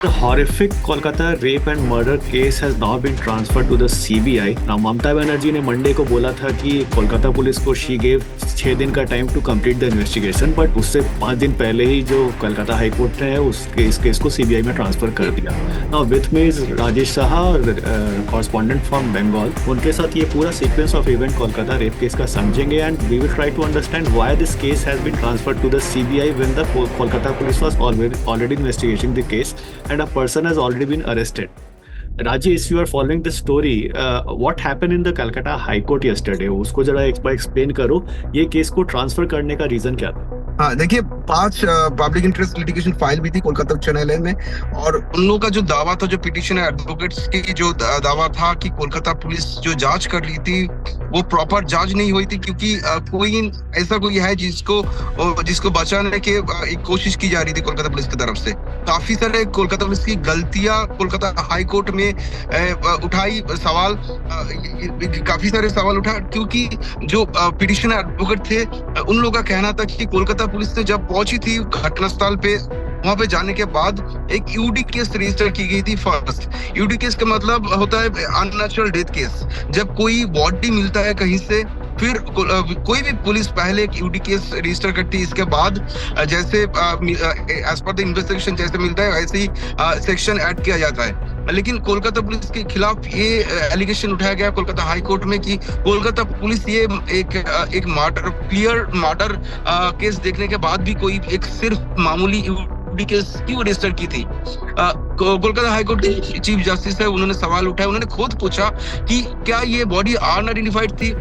The horrific Kolkata rape and murder case has now been transferred to the CBI. Now, Mamta Banerjee ने Monday को बोला था कि Kolkata police को she gave 6 दिन का time to complete the investigation, but उससे 5 दिन पहले ही जो कोलकाता हाई कोर्ट ने इस केस को CBI में ट्रांसफर कर दिया. Now with me is Rajesh Saha, correspondent from Bengal. उनके साथ ये पूरा sequence of event Kolkata rape case का समझेंगे and we will try to understand why this case has been transferred to the CBI when the Kolkata police was already investigating the case and a person has already been arrested. Rajesh, you are following this story. What happened in the Calcutta High Court yesterday? उसको जरा एक बार explain करो. ये case को transfer करने का reason क्या था? हाँ, देखिए 5 पब्लिक इंटरेस्ट लिटिगेशन फाइल भी थी कोलकाता उच्च न्यायालय में, और उन लोगों का जो दावा था, जो पिटिशन एडवोकेट्स की जो दावा था कि कोलकाता पुलिस जो जांच कर रही थी वो प्रॉपर जांच नहीं हुई थी, क्योंकि कोई है जिसको बचाने के एक कोशिश की जा रही थी कोलकाता पुलिस की तरफ से. काफी सारे कोलकाता पुलिस की गलतियां कोलकाता हाई कोर्ट में उठाई सवाल, काफी सारे सवाल उठा, क्योंकि जो पिटिशन एडवोकेट थे उन लोगों का कहना था कि कोलकाता पुलिस ने जब पहुंची थी घटनास्थल पे, वहां पे जाने के बाद एक यूडी केस रजिस्टर की गई थी. फर्स्ट यूडी केस का मतलब होता है अननेचुरल डेथ केस. जब कोई बॉडी मिलता है कहीं से, फिर कोई भी पुलिस पहले एक यूडी केस रजिस्टर करती है, इसके बाद जैसे एज पर द इन्वेस्टिगेशन जैसे मिलता है वैसे ही सेक्शन ऐड किया जाता है. लेकिन कोलकाता पुलिस के खिलाफ ये एलिगेशन उठाया गया कोलकाता हाई कोर्ट में कि कोलकाता पुलिस ये एक क्लियर मर्डर केस देखने के बाद भी कोई एक सिर्फ मामूली केस क्यों रजिस्टर की थी. कोलकाता हाई कोर्ट के चीफ जस्टिस है, उन्होंने सवाल उठाया. उन्होंने खुद पूछा कि क्या ये बॉडी अनआइडेंटिफाइड थी,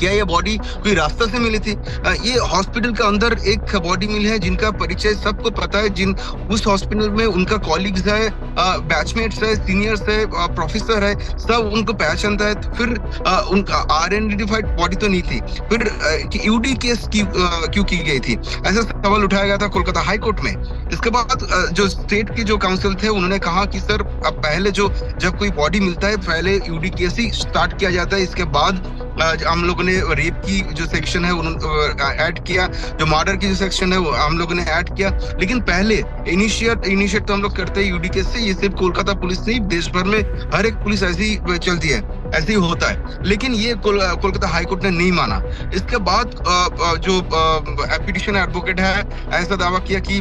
क्या ये बॉडी कोई रास्ता से मिली थी. ये हॉस्पिटल के अंदर एक बॉडी मिली है जिनका परिचय सबको पता है, जिन उस हॉस्पिटल में उनका कॉलीग्स है, बैचमेट्स है, सीनियर्स है, प्रोफेसर है, सब उनको पहचानता है. फिर उनका अनआइडेंटिफाइड बॉडी तो नहीं थी, फिर यूडी केस क्यों की गई थी, ऐसा सवाल उठाया गया था कोलकाता हाई कोर्ट में. इसके बाद जो स्टेट के जो काउंसिल थे उन्होंने कहा कि सर अब पहले जब कोई बॉडी मिलता है पहले यूडी केस ही स्टार्ट किया जाता है, इसके बाद हम लोगों ने रेप की जो सेक्शन है उन्होंने ऐड किया, जो मर्डर की जो सेक्शन है वो हम लोगों ने ऐड किया. लेकिन पहले इनिशिएट तो हम लोग करते हैं यूडी केस से. ये सिर्फ कोलकाता पुलिस नहीं, देश भर में हर एक पुलिस ऐसी ही चलती है, ऐसे ही होता है. लेकिन ये कोलकाता हाई कोर्ट ने नहीं माना. इसके बाद जो पिटिशन एडवोकेट है ऐसा दावा किया कि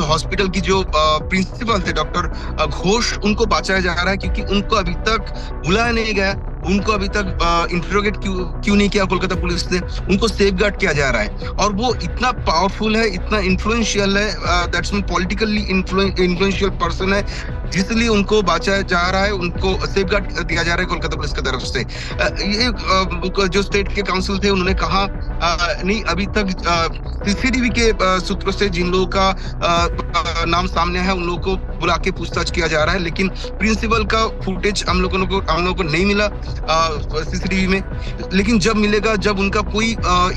हॉस्पिटल की जो प्रिंसिपल थे डॉक्टर घोष, उनको बचाया जा रहा है क्योंकि उनको अभी तक बुलाया नहीं गया, उनको अभी तक इंटरोगेट क्यों नहीं किया कोलकाता पुलिस ने, उनको सेफगार्ड किया जा रहा है. और वो इतना पावरफुल है, इतना इन्फ्लुएंशियल है, that's mean politically influential person है, जिसलिए उनको बचाया जा रहा है, उनको सेफगार्ड दिया जा रहा है कोलकाता पुलिस की तरफ से. ये जो स्टेट के काउंसिल थे उन्होंने कहा नहीं, अभी तक सीसीटीवी के सूत्रों से जिन लोगों का नाम सामने है उन लोगों को बुला के पूछताछ किया जा रहा है, लेकिन प्रिंसिपल का फुटेज हम लोगों को नहीं मिला सीसीटीवी में. लेकिन जब मिलेगा, जब उनका कोई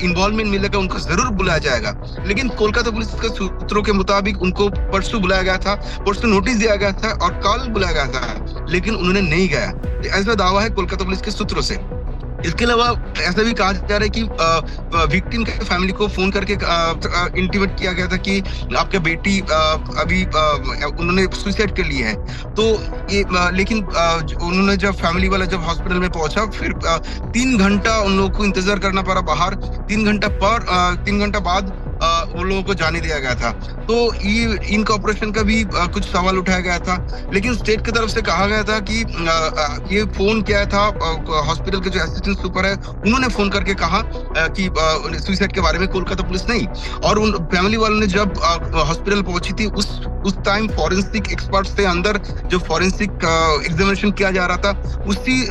इन्वॉल्वमेंट मिलेगा, उनको जरूर बुलाया जाएगा. लेकिन कोलकाता पुलिस के सूत्रों के मुताबिक उनको परसों बुलाया गया था, परसों नोटिस दिया गया था और कल बुलाया गया था, लेकिन उन्होंने नहीं गया. ऐसा दावा है कोलकाता पुलिस के सूत्रों से. इसके अलावा ऐसा भी कहा जा रहा है कि विक्टिम के फैमिली को फोन करके इंटीमेट किया गया था कि आपके बेटी अभी उन्होंने सुसाइड कर ली है. तो ये लेकिन उन्होंने जब फैमिली वाला जब हॉस्पिटल में पहुंचा, फिर 3 घंटा उन लोगों को इंतजार करना पड़ा बाहर. 3 घंटा बाद उन लोगों को जाने दिया गया था. तो ये इनका ऑपरेशन का भी कुछ सवाल उठाया गया था. लेकिन स्टेट की तरफ से कहा गया था कि ये फोन किया था हॉस्पिटल के जो असिस्टेंट सुपर है, उन्होंने फोन करके कहा कि सुसाइड के बारे में, कोलकाता पुलिस नहीं. और उन फैमिली वालों ने जब हॉस्पिटल पहुंची थी उस टाइम फॉरेंसिक एक्सपर्ट्स थे अंदर, जो फॉरेंसिक एग्जामिनेशन किया जा रहा था. उसी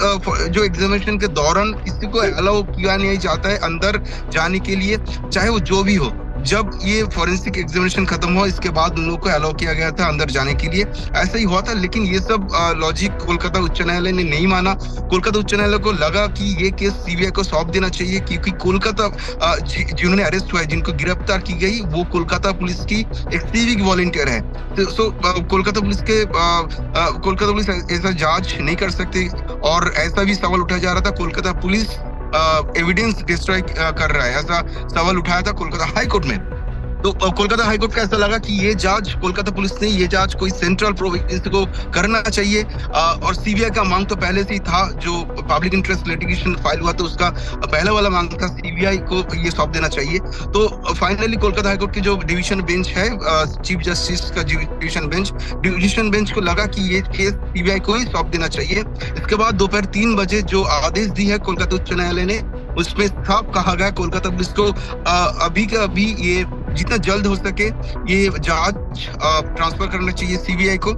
जो एग्जामिनेशन के दौरान किसी को अलाउ किया नहीं जाता है अंदर जाने के लिए, चाहे वो जो भी हो. जब ये फॉरेंसिक एग्जामिनेशन खत्म हुआ, इसके बाद उन लोगों को अलाउ किया गया था अंदर जाने के लिए. ऐसा ही हुआ था. लेकिन ये सब लॉजिक कोलकाता उच्च न्यायालय ने नहीं माना. कोलकाता उच्च न्यायालय को लगा कि ये केस सीबीआई को सौंप देना चाहिए, क्योंकि कोलकाता जिन्होंने अरेस्ट हुआ है, जिनको गिरफ्तार की गई, वो कोलकाता पुलिस की एक सिविक वॉलंटियर है. तो कोलकाता पुलिस ऐसा जांच नहीं कर सकती. और ऐसा भी सवाल उठाया जा रहा था कोलकाता पुलिस एविडेंस डिस्ट्रॉय कर रहा है, ऐसा सवाल उठाया था कोलकाता हाई कोर्ट में. तो कोलकाता हाईकोर्ट का ऐसा लगा कि ये जांच कोलकाता पुलिस ने ये जांच कोई सेंट्रल प्रोविंस को करना चाहिए, और सीबीआई का मांग तो पहले से ही था। जो पब्लिक इंटरेस्ट लिटिगेशन फाइल हुआ तो उसका पहला वाला मांग था सीबीआई को ये सौंप देना चाहिए। तो फाइनली कोलकाता हाईकोर्ट की जो डिवीजन बेंच है, चीफ जस्टिस का डिवीजन बेंच को लगा कि ये केस सीबीआई को ही सौंप देना चाहिए। इसके बाद दोपहर 3 बजे जो आदेश दी है कोलकाता उच्च न्यायालय ने, उसमें साफ कहा गया कोलकाता पुलिस को अभी का अभी ये जितना जल्द हो सके ये जांच ट्रांसफर करना चाहिए सीबीआई को।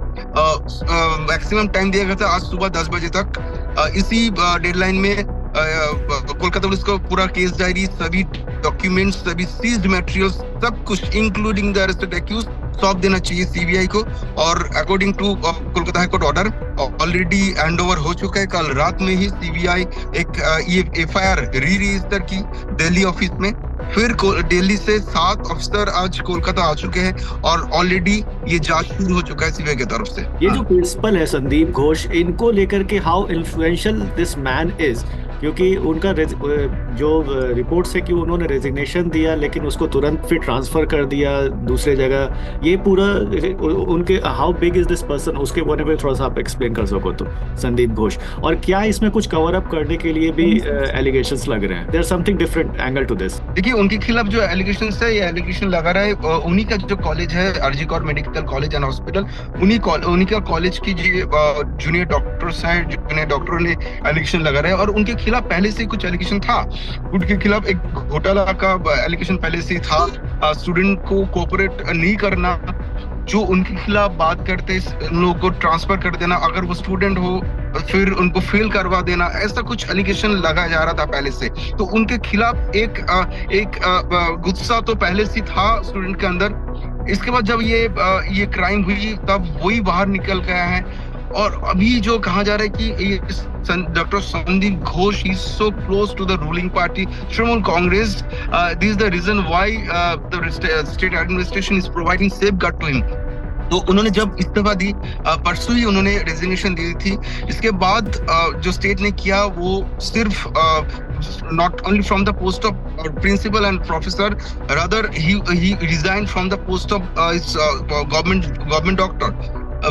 मैक्सिमम टाइम दिया गया था आज सुबह 10 बजे तक। इसी डेडलाइन में कोलकाता पुलिस को पूरा केस डायरी, सभी डॉक्यूमेंट्स, सभी सीज्ड मटेरियल्स, सब कुछ इंक्लूडिंग द अरेस्टेड एक्यूज सौंप देना चाहिए सीबीआई को। और according to Kolkata high court order already handover हो चुका है। कल रात में ही सीबीआई एक ये एफआईआर रजिस्टर की दिल्ली ऑफिस में। फिर दिल्ली से 7 अफसर आज कोलकाता आ चुके हैं और ऑलरेडी ये जांच शुरू हो चुका है सीबीआई की तरफ से। ये जो प्रिंसिपल है संदीप घोष, इनको लेकर के how influential this man is, क्योंकि उनका जो रिपोर्ट से कि उन्होंने रेजिग्नेशन दिया लेकिन उसको तुरंत फिर ट्रांसफर कर दिया दूसरे जगह, ये पूरा उनके how big is this person, उसके बारे में थोड़ा सा आप एक्सप्लेन कर सको तो संदीप घोष। और क्या इसमें कुछ कवर अप करने के लिए भी एलिगेशंस लग रहे हैं? There something different angle to this. देखिए उनके खिलाफ जो एलिगेशंस है, ये एलिगेशन लगा रहा है उन्हीं का जो कॉलेज है RG Kar medical college and hospital, उन्हीं का कॉलेज की जूनियर डॉक्टर्स हैं, जूनियर डॉक्टरों ने एलिगेशन लगा रहे हैं। और उनके खिलाफ पहले से कुछ एलिगेशन था, उनके खिलाफ एक घोटाला का एलिगेशन पहले से था, स्टूडेंट को कोऑपरेट नहीं करना, जो उनके खिलाफ बात करते उन लोगों को ट्रांसफर कर देना, अगर वो स्टूडेंट हो फिर उनको फेल करवा देना, ऐसा कुछ एलिगेशन लगाया जा रहा था पहले से। तो उनके खिलाफ एक गुस्सा तो पहले से था स्टूडेंट के अंदर। इसके बाद जब ये क्राइम हुई तब वही बाहर निकल गया है। और अभी जो कहा जा रहा है कि ये doctor Sandeep Ghosh is so close to the ruling party Trinamool Congress, this is the reason why the state administration is providing safeguard to him. तो उन्होंने जब इस्तीफा दी, परसों ही उन्होंने रेजिग्नेशन दी थी। इसके बाद जो स्टेट ने किया वो सिर्फ not only from the post of principal and professor, rather he resigned from the post of government doctor।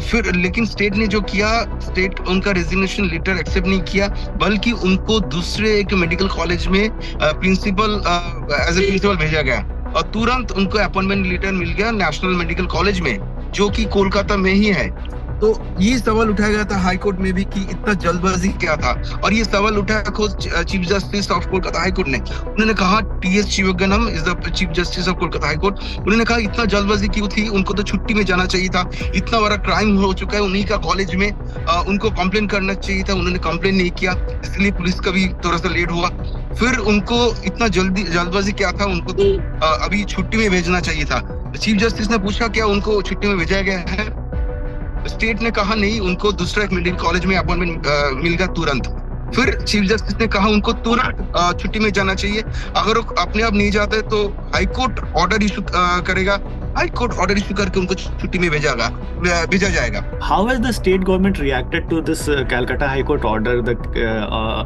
फिर लेकिन स्टेट ने जो किया, स्टेट उनका रेजिग्नेशन लेटर एक्सेप्ट नहीं किया, बल्कि उनको दूसरे एक मेडिकल कॉलेज में प्रिंसिपल एज ए प्रिंसिपल भेजा गया और तुरंत उनको अपॉइंटमेंट लेटर मिल गया नेशनल मेडिकल कॉलेज में, जो कि कोलकाता में ही है। तो ये सवाल उठाया गया था हाईकोर्ट में भी कि इतना जल्दबाजी क्या था, और ये सवाल उठाया खुद chief justice of Kolkata high court ने। उन्होंने कहा, TS Sivagnanam is the chief justice of Kolkata high court, उन्होंने कहा इतना जल्दबाजी क्यों थी, उनको तो छुट्टी में जाना चाहिए था, इतना बड़ा क्राइम हो चुका है उन्हीं का कॉलेज में, उनको कंप्लेन करना चाहिए था, उन्होंने कंप्लेन नहीं किया, इसलिए पुलिस का भी थोड़ा सा लेट हुआ। फिर उनको इतना जल्दबाजी क्या था, उनको तो अभी छुट्टी में भेजना चाहिए था। चीफ जस्टिस ने पूछा क्या उनको छुट्टी में भेजा गया है, स्टेट ने कहा नहीं, उनको दूसरा एक मेडिकल कॉलेज में अपॉइंटमेंट मिल गया तुरंत। फिर चीफ जस्टिस ने कहा उनको तुरंत छुट्टी में जाना चाहिए, अगर वो अपने आप नहीं जाते तो हाईकोर्ट ऑर्डर इशू करेगा, हाईकोर्ट ऑर्डर इशू करके उनको छुट्टी में भेजा जाएगा। How has the state government reacted to this Calcutta High Court order, the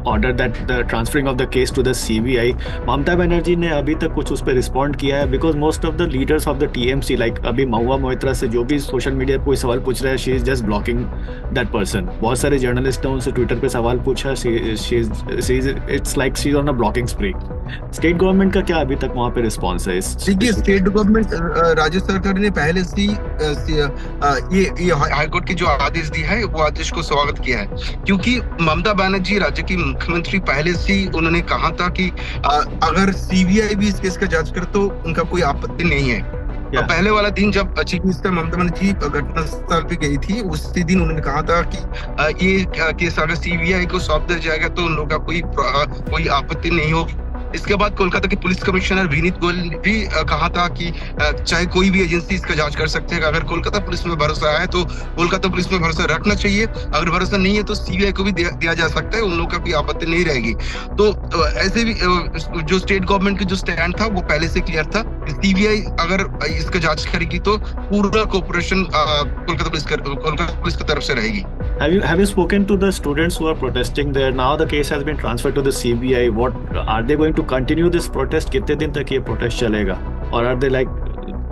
order that the transferring of the case to the CBI? Mamata Banerjee ने अभी तक कुछ उस पर रिस्पॉन्ड किया है? Because most of the leaders of the TMC, like अभी महुआ मोइत्रा से जो भी सोशल मीडिया पे कोई सवाल पूछ रहा है, she is just blocking that person. बहुत सारे जर्नलिस्ट ने उनसे ट्विटर पे सवाल पूछा, it's like she's on a blocking spree. State government का क्या अभी तक वहाँ पे रिस्पॉन्स है? देखिए स्टेट गवर्नमेंट राज्य सरकार ने पहले से ये हाईकोर्ट की जो आदेश दी है वो आदेश को स्वागत किया है, क्योंकि ममता बनर्जी राज्य की मुख्यमंत्री पहले से उन्होंने कहा था कि अगर सीबीआई भी इस केस का जांच करे तो उनका कोई आपत्ति नहीं है। तो पहले वाला दिन जब चीफ मिनिस्टर ममता बनर्जी घटनास्थल पे गई थी, उसी दिन उन्होंने कहा था कि ये केस अगर सीबीआई को सौंप दिया जाएगा तो उन लोगों का कोई आपत्ति नहीं होगी। इसके बाद कोलकाता के पुलिस कमिश्नर विनीत गोयल ने भी कहा था कि चाहे कोई भी एजेंसी इसका जांच कर सकते हैं, अगर कोलकाता पुलिस में भरोसा है तो कोलकाता पुलिस में भरोसा रखना चाहिए, अगर भरोसा नहीं है तो सीबीआई को भी दिया जा सकता है, उन लोगों का भी आपत्ति नहीं रहेगी। तो ऐसे भी जो स्टेट गवर्नमेंट की जो स्टैंड था वो पहले से क्लियर था, सीबीआई अगर इसका जांच करेगी तो पूरा कोऑपरेशन कोलकाता पुलिस की तरफ से रहेगी। Have you spoken to the students who are protesting there? Now the case has been transferred to the CBI. What are they going to continue this protest? कितने दिन तक ये protest चलेगा? Or are they like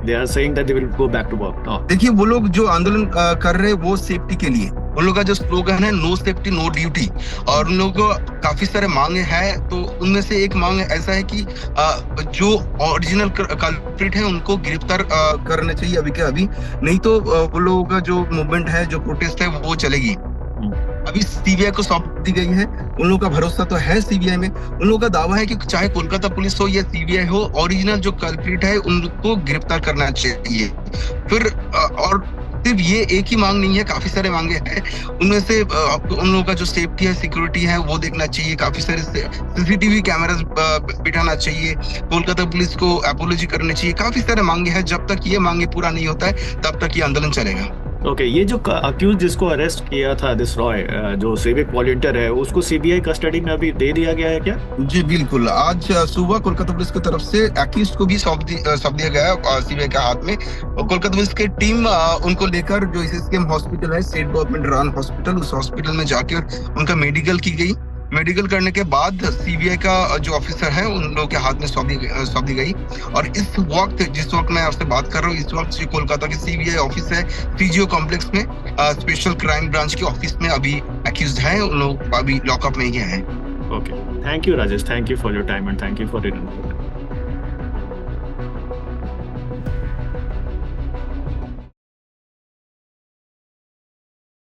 They are saying that they will go back to work now. देखिए वो लोग जो आंदोलन कर रहे हैं वो सेफ्टी के लिए, उन लोगों का जो स्लोगन है नो सेफ्टी नो ड्यूटी, और उन लोगों को काफी सारे मांगे हैं। तो उनमें से एक मांग ऐसा है कि जो ओरिजिनल कल्प्रिट है उनको गिरफ्तार करना चाहिए अभी के अभी, नहीं तो वो लोगों का जो मूवमेंट है, जो प्रोटेस्ट है वो चलेगी। अभी सीबीआई को सौंप दी गई है, उन लोगों का भरोसा तो है सीबीआई में। उन लोगों का दावा है कि चाहे कोलकाता पुलिस हो या सीबीआई हो, ओरिजिनल जो कल्प्रिट है उनको गिरफ्तार करना चाहिए। फिर और सिर्फ ये एक ही मांग नहीं है, काफी सारे मांगे हैं। उनमें से उन लोगों का जो सेफ्टी है, सिक्योरिटी है वो देखना चाहिए, काफी सारे सीसीटीवी कैमरास बिठाना चाहिए, कोलकाता पुलिस को अपोलॉजी करनी चाहिए, काफी सारे मांगे हैं। जब तक ये मांगे पूरा नहीं होता है तब तक ये आंदोलन चलेगा। ओके, ये जो अक्यूज जिसको अरेस्ट किया था, दिस रॉय, जो सिविक वॉलंटियर है, उसको सीबीआई कस्टडी में अभी दे दिया गया है क्या? जी बिल्कुल, आज सुबह कोलकाता पुलिस की तरफ से अक्यूज्ड को भी सौंप दिया गया सीबीआई के हाथ में। और कोलकाता पुलिस की टीम उनको लेकर जो एसएसकेएम हॉस्पिटल है, स्टेट गवर्नमेंट रन हॉस्पिटल, उस हॉस्पिटल में जाकर उनका मेडिकल की गई। मेडिकल करने के बाद सीबीआई का जो ऑफिसर है उन लोगों के हाथ में सौंप दी गई। और जिस वक्त मैं आपसे बात कर रहा हूँ, इस वक्त जो कोलकाता की सीबीआई ऑफिस है, पीजीओ कॉम्प्लेक्स में, स्पेशल क्राइम ब्रांच के ऑफिस में अभी अक्यूज्ड हैं, उन लोग अभी लॉकअप में ही हैं। Okay. Thank you, Rajesh. Thank you for your time and thank you for it.